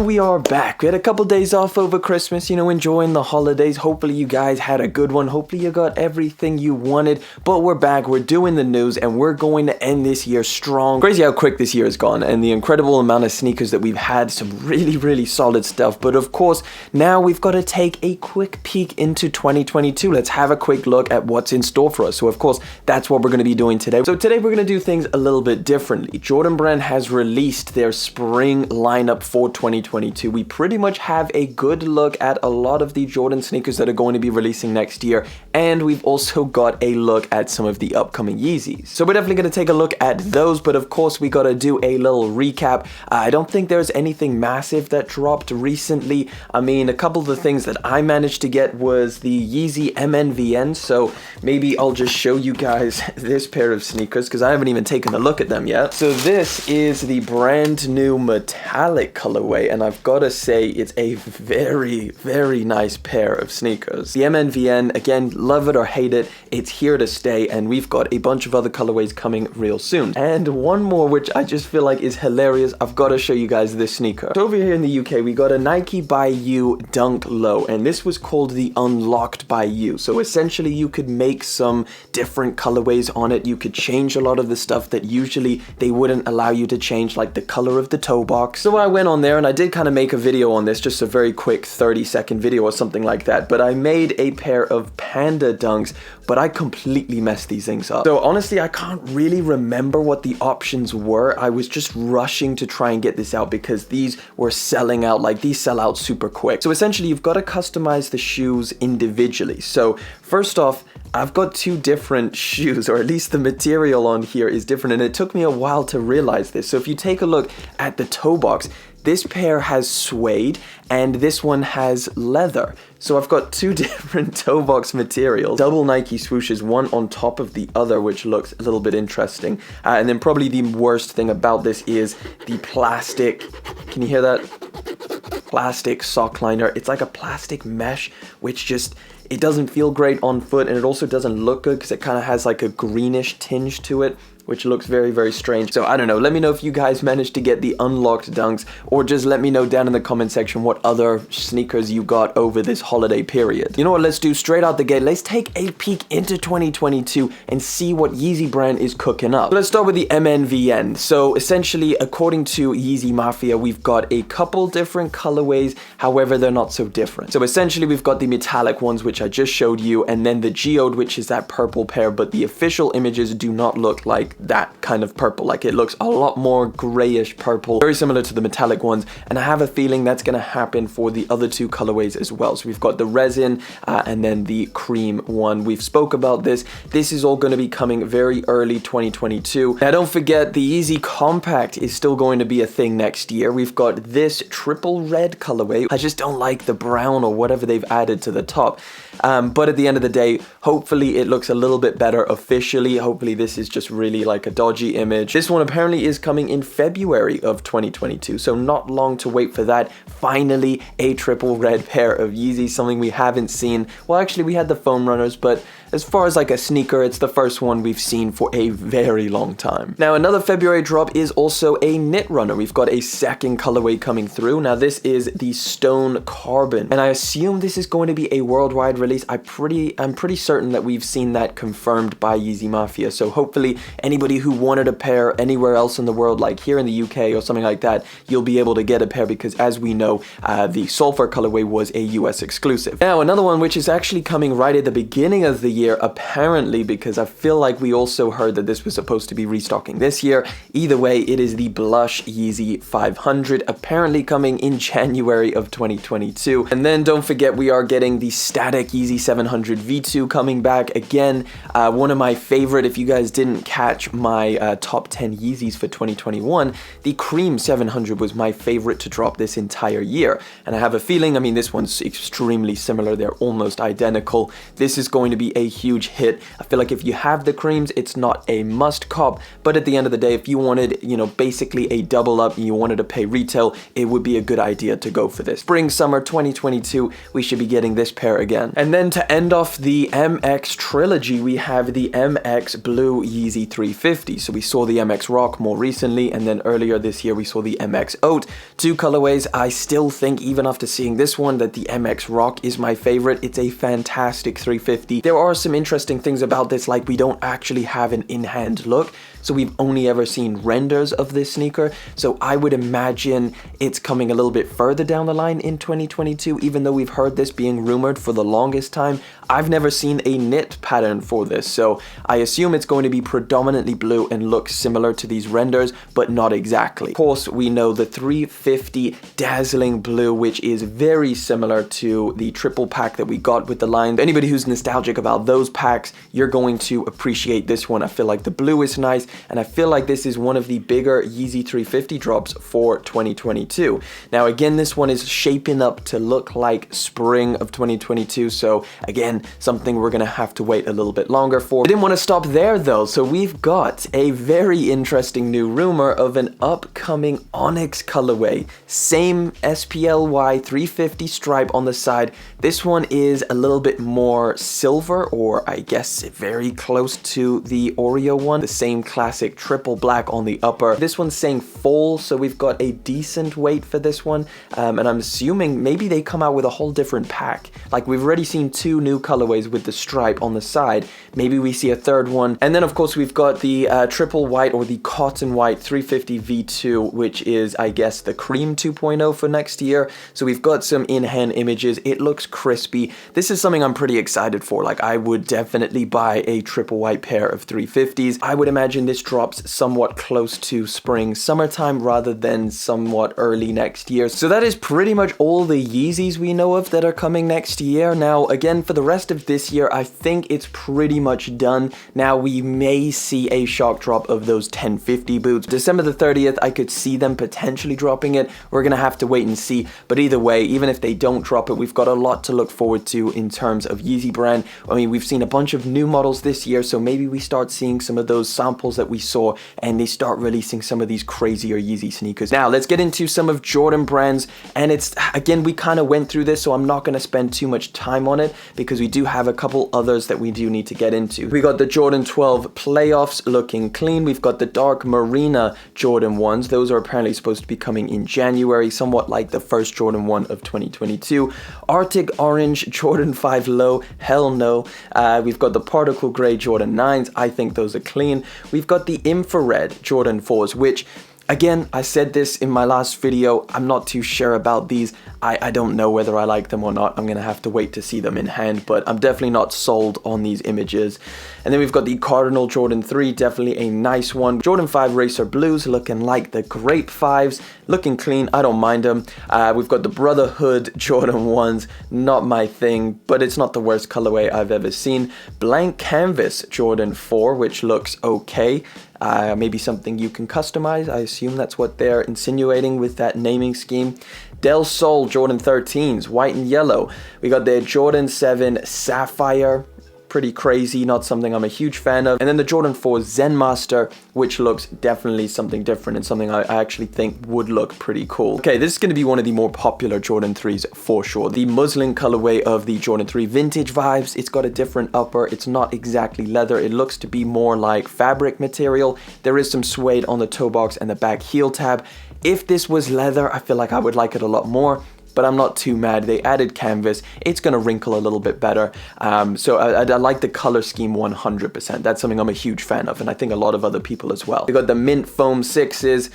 And we are back. We had a couple days off over Christmas, you know, enjoying the holidays. Hopefully you guys had a good one. Hopefully you got everything you wanted. But we're back, we're doing the news, and we're going to end this year strong. Crazy how quick this year has gone, and the incredible amount of sneakers that we've had. Some really solid stuff. But of course, now we've got to take a quick peek into 2022. Let's have a quick look at what's in store for us. So of course, that's what we're going to be doing today. So today we're going to do things a little bit differently. Jordan Brand has released their spring lineup for 2022. We pretty much have a good look at a lot of the Jordan sneakers that are going to be releasing next year, and we've also got a look at some of the upcoming Yeezys. So we're definitely going to take a look at those, but of course we got to do a little recap. I don't think there's anything massive that dropped recently. I mean, a couple of the things that I managed to get was the Yeezy MNVN, so maybe I'll just show you guys this pair of sneakers because I haven't even taken a look at them yet. So this is the brand new metallic colorway, and I've got to say it's a very nice pair of sneakers. The MNVN, again, love it or hate it, it's here to stay, and we've got a bunch of other colorways coming real soon. And one more which I just feel like is hilarious, I've got to show you guys this sneaker. So over here in the UK we got a Nike by You Dunk Low, and this was called the Unlocked by You. So essentially you could make some different colorways on it. You could change a lot of the stuff that usually they wouldn't allow you to change, like the color of the toe box. So I went on there and I did kind of make a video on this, just a very quick 30-second video or something like that, but I made a pair of Panda Dunks, but I completely messed these things up. So honestly, I can't really remember what the options were. I was just rushing to try and get this out because these were selling out, like these sell out super quick. So essentially you've got to customize the shoes individually. So first off, I've got two different shoes, or at least the material on here is different, and it took me a while to realize this. So if you take a look at the toe box, this pair has suede and this one has leather. So I've got two different toe box materials, double Nike swooshes, one on top of the other, which looks a little bit interesting. And then probably the worst thing about this is the plastic, can you hear that? Plastic sock liner. It's like a plastic mesh, which just, it doesn't feel great on foot, and it also doesn't look good because it kind of has like a greenish tinge to it, which looks very strange. So I don't know, let me know if you guys managed to get the unlocked Dunks, or just let me know down in the comment section what other sneakers you got over this holiday period. You know what, let's do straight out the gate, let's take a peek into 2022 and see what Yeezy brand is cooking up. So let's start with the MNVN. So essentially, according to Yeezy Mafia, we've got a couple different colorways, however they're not so different. So essentially we've got the metallic ones, which I just showed you, and then the geode, which is that purple pair, but the official images do not look like that kind of purple. Like, it looks a lot more grayish purple, very similar to the metallic ones, and I have a feeling that's going to happen for the other two colorways as well. So we've got the resin and then the cream one. We've spoke about this. This is all going to be coming very early 2022. Now don't forget, the Yeezy Compact is still going to be a thing next year. We've got this triple red colorway. I just don't like the brown or whatever they've added to the top, but at the end of the day, hopefully it looks a little bit better officially. Hopefully this is just really like a dodgy image. This one apparently is coming in February of 2022, so not long to wait for that. Finally, a triple red pair of Yeezys, something we haven't seen. Well, actually we had the foam runners, but as far as like a sneaker, it's the first one we've seen for a very long time. Now another February drop is also a knit runner. We've got a second colorway coming through. Now this is the Stone Carbon, and I assume this is going to be a worldwide release. I'm pretty certain that we've seen that confirmed by Yeezy Mafia. So hopefully anybody who wanted a pair anywhere else in the world, like here in the UK or something like that, you'll be able to get a pair because, as we know, the Sulfur colorway was a US exclusive. Now another one which is actually coming right at the beginning of the year, apparently, because I feel like we also heard that this was supposed to be restocking this year. Either way, it is the Blush Yeezy 500, apparently coming in January of 2022. And then don't forget, we are getting the static Yeezy 700 V2 coming back again. One of my favorite, if you guys didn't catch my top 10 Yeezys for 2021, the Cream 700 was my favorite to drop this entire year. And I have a feeling, I mean, this one's extremely similar. They're almost identical. This is going to be a huge hit. I feel like if you have the creams, it's not a must cop, but at the end of the day, if you wanted, you know, basically a double up and you wanted to pay retail, it would be a good idea to go for this. Spring, summer 2022, we should be getting this pair again. And then to end off the MX trilogy, we have the MX Blue Yeezy 350. So we saw the MX Rock more recently, and then earlier this year we saw the MX Oat. Two colorways. I still think, even after seeing this one, that the MX Rock is my favorite. It's a fantastic 350. There are some interesting things about this, like we don't actually have an in-hand look, so we've only ever seen renders of this sneaker. So I would imagine it's coming a little bit further down the line in 2022, even though we've heard this being rumored for the longest time. I've never seen a knit pattern for this, so I assume it's going to be predominantly blue and look similar to these renders, but not exactly. Of course, we know the 350 dazzling blue, which is very similar to the triple pack that we got with the line. Anybody who's nostalgic about those packs, you're going to appreciate this one. I feel like the blue is nice, and I feel like this is one of the bigger Yeezy 350 drops for 2022. Now again, this one is shaping up to look like spring of 2022, so again, something we're gonna have to wait a little bit longer for. I didn't want to stop there though, so we've got a very interesting new rumor of an upcoming Onyx colorway. Same SPLY 350 stripe on the side. This one is a little bit more silver, or I guess very close to the Oreo one. The same classic triple black on the upper. This one's saying fall, so we've got a decent weight for this one. And I'm assuming maybe they come out with a whole different pack. Like we've already seen two new colorways with the stripe on the side. Maybe we see a third one. And then of course we've got the triple white, or the cotton white 350 V2, which is I guess the cream 2.0 for next year. So we've got some in-hand images. It looks crispy. This is something I'm pretty excited for. Like I would definitely buy a triple white pair of 350s. I would imagine this drops somewhat close to spring, summertime rather than somewhat early next year. So that is pretty much all the Yeezys we know of that are coming next year. Now again, for the rest of this year, I think it's pretty much done. Now we may see a shock drop of those 1050 boots. December the 30th, I could see them potentially dropping it. We're gonna have to wait and see, but either way, even if they don't drop it, we've got a lot to look forward to in terms of Yeezy brand. I mean, we've seen a bunch of new models this year, so maybe we start seeing some of those samples that we saw and they start releasing some of these crazier Yeezy sneakers. Now let's get into some of Jordan brands, and it's, again, we kind of went through this, so I'm not going to spend too much time on it because we do have a couple others that we do need to get into. We got the Jordan 12 playoffs looking clean. We've got the dark Marina Jordan 1s. Those are apparently supposed to be coming in January, somewhat like the first Jordan 1 of 2022. Arctic Orange Jordan 5 low, hell no. We've got the particle gray Jordan 9s. I think those are clean. We've got the infrared Jordan 4s, which, again, I said this in my last video, I'm not too sure about these. I don't know whether I like them or not. I'm gonna have to wait to see them in hand, but I'm definitely not sold on these images. And then we've got the Cardinal Jordan 3, definitely a nice one. Jordan 5 Racer Blues, looking like the Grape 5s, looking clean, I don't mind them. We've got the Brotherhood Jordan 1s, not my thing, but it's not the worst colorway I've ever seen. Blank Canvas Jordan 4, which looks okay. Maybe something you can customize. I assume that's what they're insinuating with that naming scheme. Del Sol Jordan 13s, white and yellow. We got the Jordan 7 Sapphire. Pretty crazy, not something I'm a huge fan of. And then the Jordan 4 Zen Master, which looks definitely something different and something I actually think would look pretty cool. Okay, this is going to be one of the more popular Jordan 3s for sure. The muslin colorway of the Jordan 3 vintage vibes. It's got a different upper. It's not exactly leather. It looks to be more like fabric material. There is some suede on the toe box and the back heel tab. If this was leather, I feel like I would like it a lot more, but I'm not too mad. They added canvas. It's gonna wrinkle a little bit better. So I like the color scheme 100%. That's something I'm a huge fan of, and I think a lot of other people as well. We got the mint foam 6s.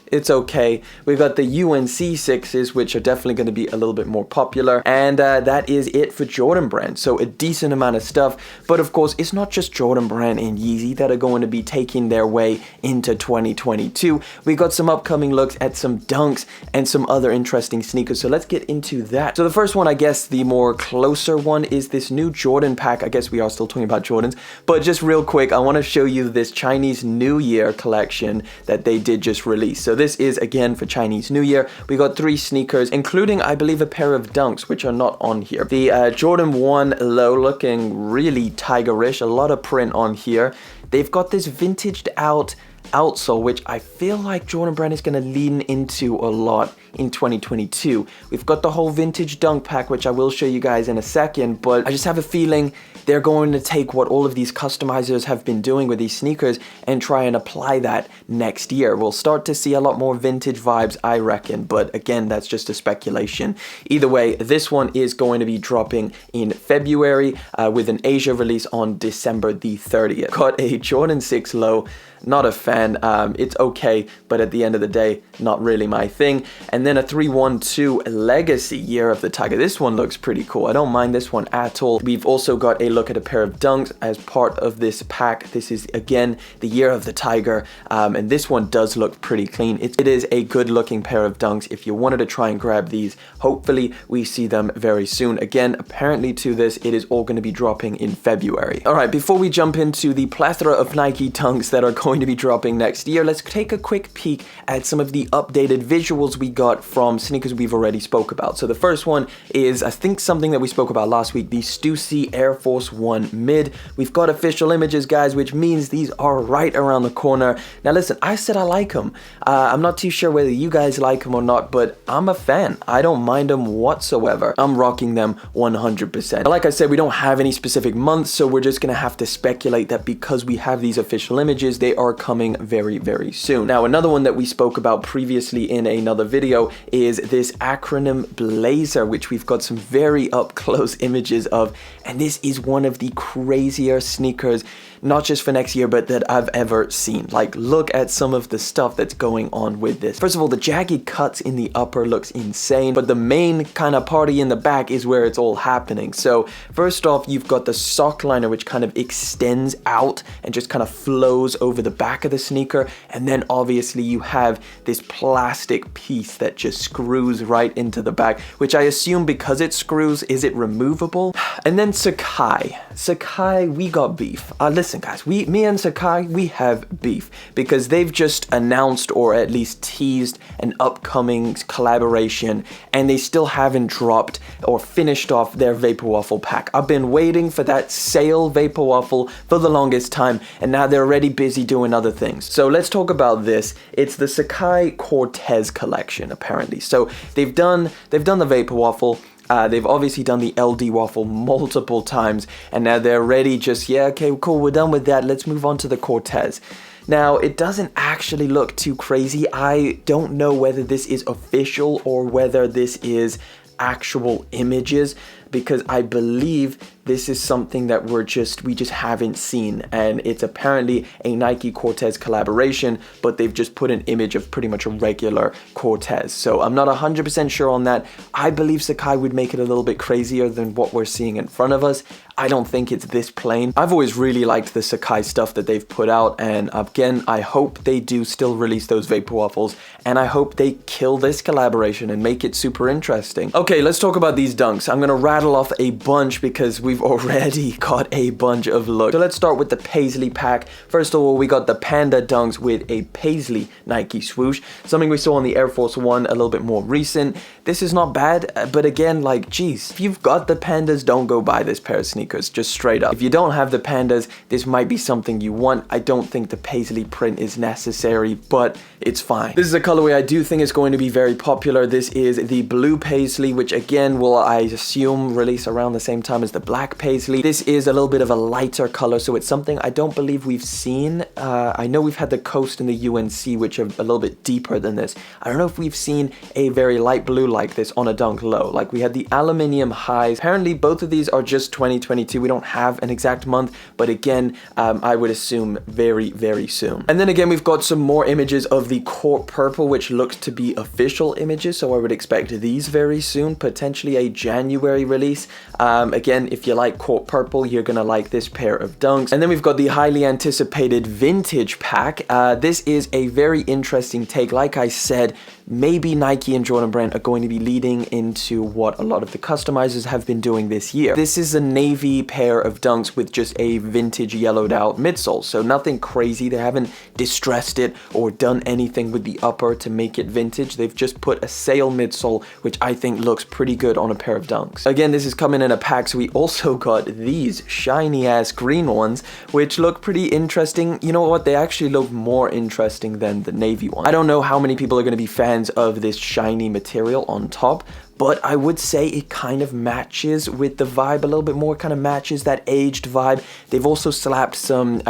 It's okay. We got the UNC 6s, which are definitely gonna be a little bit more popular. And that is it for Jordan brand. So a decent amount of stuff. But of course, it's not just Jordan brand and Yeezy that are going to be taking their way into 2022. We got some upcoming looks at some dunks and some other interesting sneakers sneakers, so let's get into that. So the first one, I guess the more closer one, is this new Jordan pack. I guess we are still talking about Jordans, but just real quick, I want to show you this Chinese New Year collection that they did just release. So this is again for Chinese New Year. We got 3 sneakers, including I believe a pair of Dunks, which are not on here. The Jordan 1 low, looking really tigerish, a lot of print on here. They've got this vintaged out outsole, which I feel like Jordan Brand is going to lean into a lot in 2022. We've got the whole vintage dunk pack, which I will show you guys in a second, but I just have a feeling they're going to take what all of these customizers have been doing with these sneakers and try and apply that next year. We'll start to see a lot more vintage vibes, I reckon, but again, that's just a speculation. Either way, this one is going to be dropping in February with an Asia release on December the 30th. Got a Jordan 6 low. Not a fan. It's okay, but at the end of the day, not really my thing. And then a 312 Legacy Year of the Tiger. This one looks pretty cool. I don't mind this one at all. We've also got a look at a pair of Dunks as part of this pack. This is again the Year of the Tiger, and this one does look pretty clean. It is a good looking pair of Dunks. If you wanted to try and grab these, hopefully we see them very soon. Again, apparently to this, it is all going to be dropping in February. All right, before we jump into the plethora of Nike Dunks that are going to be dropping next year, let's take a quick peek at some of the updated visuals we got from sneakers we've already spoke about. So the first one is, I think, something that we spoke about last week, the Stussy Air Force 1 Mid. We've got official images, guys, which means these are right around the corner. Now listen, I said I like them. I'm not too sure whether you guys like them or not, but I'm a fan. I don't mind them whatsoever. I'm rocking them 100%. Like I said, we don't have any specific months, so we're just gonna have to speculate that because we have these official images, they are coming very, very soon. Now, another one that we spoke about previously in another video is this acronym Blazer, which we've got some very up close images of, and this is one of the crazier sneakers, not just for next year, but that I've ever seen. Like, look at some of the stuff that's going on with this. First of all, the jagged cuts in the upper looks insane, but the main kind of party in the back is where it's all happening. So first off, you've got the sock liner, which kind of extends out and just kind of flows over the back of the sneaker, and then obviously you have this plastic piece that just screws right into the back, which I assume because it screws, is it removable? And then Sacai, we got beef. Listen guys, me and Sacai, we have beef because they've just announced or at least teased an upcoming collaboration, and they still haven't dropped or finished off their Vapor Waffle pack. I've been waiting for that sale Vapor Waffle for the longest time, and now they're already busy doing other things. So let's talk about this. It's the Sacai Cortez collection, apparently. So they've done the Vapor Waffle. They've obviously done the LD waffle multiple times, and now they're ready. Just, yeah, okay, cool, we're done with that. Let's move on to the Cortez. Now, it doesn't actually look too crazy. I don't know whether this is official or whether this is actual images, because I believe this is something that we just haven't seen, and it's apparently a Nike Cortez collaboration, but they've just put an image of pretty much a regular Cortez. So I'm not 100% sure on that. I believe Sacai would make it a little bit crazier than what we're seeing in front of us. I don't think it's this plain. I've always really liked the Sacai stuff that they've put out, and again, I hope they do still release those Vapor Waffles, and I hope they kill this collaboration and make it super interesting. Okay, let's talk about these Dunks. I'm gonna rattle off a bunch because we've already got a bunch of looks. So let's start with the Paisley pack. First of all, we got the Panda Dunks with a Paisley Nike swoosh, something we saw on the Air Force 1 a little bit more recent. This is not bad, but again, like, geez, if you've got the Pandas, don't go buy this pair of sneakers, just straight up. If you don't have the Pandas, this might be something you want. I don't think the Paisley print is necessary, but it's fine. This is a colorway I do think is going to be very popular. This is the blue Paisley, which again will, I assume, release around the same time as the black Paisley. This is a little bit of a lighter color, so it's something I don't believe we've seen. I know we've had the Coast and the UNC, which are a little bit deeper than this. I don't know if we've seen a very light blue like this on a Dunk Low. Like, we had the Aluminium Highs. Apparently both of these are just 2022. We don't have an exact month, but again, I would assume very, very soon. And then again, we've got some more images of the Court Purple, which looks to be official images, so I would expect these very soon, potentially a January release. Again, if you like Court Purple, you're gonna like this pair of Dunks. And then we've got the highly anticipated vintage pack. This is a very interesting take. Like I said, maybe Nike and Jordan Brand are going to be leading into what a lot of the customizers have been doing this year. This is a navy pair of Dunks with just a vintage yellowed out midsole, so nothing crazy. They haven't distressed it or done anything with the upper to make it vintage. They've just put a sail midsole, which I think looks pretty good on a pair of Dunks. Again, this is coming in a pack, so we also got these shiny ass green ones, which look pretty interesting. You know what? They actually look more interesting than the navy one. I don't know how many people are going to be fans of this shiny material on top, but I would say it kind of matches with the vibe a little bit more, kind of matches that aged vibe. They've also slapped some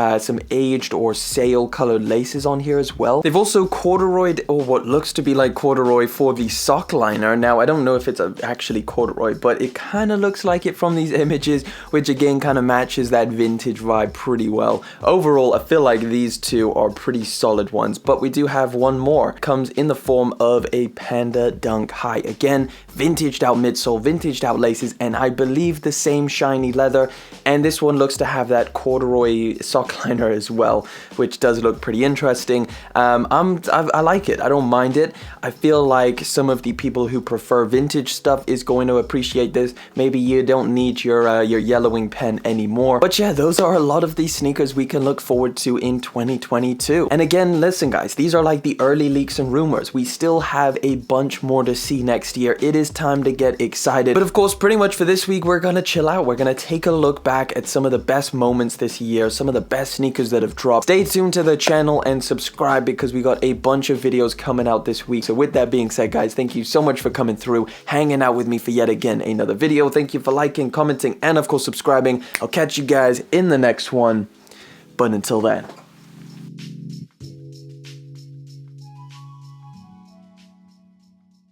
aged or sail colored laces on here as well. They've also corduroyed, or what looks to be like corduroy, for the sock liner. Now, I don't know if it's actually corduroy, but it kind of looks like it from these images, which again kind of matches that vintage vibe pretty well. Overall, I feel like these two are pretty solid ones, but we do have one more. Comes in the form of a Panda Dunk High. Again, vintaged out midsole, vintaged out laces, and I believe the same shiny leather. And this one looks to have that corduroy sock liner as well, which does look pretty interesting. I like it. I don't mind it. I feel like some of the people who prefer vintage stuff is going to appreciate this. Maybe you don't need your yellowing pen anymore. But yeah, those are a lot of these sneakers we can look forward to in 2022. And again, listen guys, these are like the early leaks and rumors. We still have a bunch more to see next year. It is time to get excited. But of course, pretty much for this week, we're gonna chill out. We're gonna take a look back at some of the best moments this year, some of the best sneakers that have dropped. Stay tuned to the channel and subscribe because we got a bunch of videos coming out this week. So with that being said, guys, thank you so much for coming through, hanging out with me for yet again another video. Thank you for liking, commenting, and of course subscribing. I'll catch you guys in the next one. But until then,